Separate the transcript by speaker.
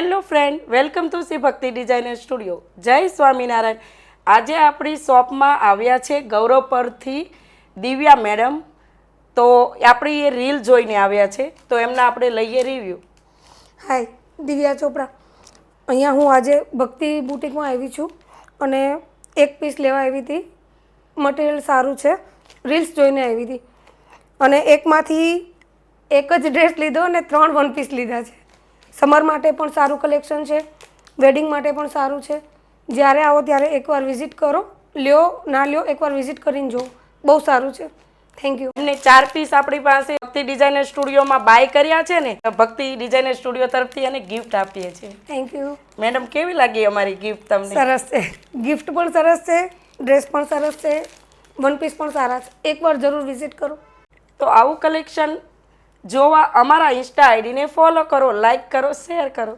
Speaker 1: Hello friend, welcome to Shri ભક્તિ designer studio. જય સ્વામિનારાયણ. આજે આપણી શોપમાં આવ્યા છે ગૌરવ પરથી દિવ્યા મેડમ. તો આપણી એ રીલ જોઈને આવ્યા છે, તો એમના આપણે લઈએ રિવ્યૂ.
Speaker 2: હાય, દિવ્યા ચોપડા. અહીંયા હું આજે ભક્તિ બુટિકમાં આવી છું અને એક પીસ લેવા આવી હતી. મટીરિયલ સારું છે, રીલ્સ જોઈને આવી હતી અને એકમાંથી એક જ ડ્રેસ લીધો અને 3 વન પીસ લીધા છે. સમર માટે પણ સારું કલેક્શન છે, વેડિંગ માટે પણ સારું છે. જ્યારે આવો ત્યારે એકવાર વિઝિટ કરો, લ્યો ના લ્યો એકવાર વિઝિટ કરીને જુઓ, બહુ સારું છે. Thank you.
Speaker 1: એમને 4 પીસ આપણી પાસે ભક્તિ ડિઝાઇનર સ્ટુડિયોમાં બાય કર્યા છે ને, ભક્તિ ડિઝાઇનર સ્ટુડિયો તરફથી એને ગિફ્ટ આપીએ છીએ.
Speaker 2: થેન્ક યુ
Speaker 1: મેડમ, કેવી લાગી અમારી ગિફ્ટ તમને?
Speaker 2: સરસ છે, ગિફ્ટ પણ સરસ છે, ડ્રેસ પણ સરસ છે, વન પીસ પણ સારા છે. એકવાર જરૂર વિઝિટ કરો.
Speaker 1: તો આવું કલેક્શન જોવા અમારા ઇન્સ્ટા આઈડીને ફોલો કરો, લાઈક કરો, શેર કરો.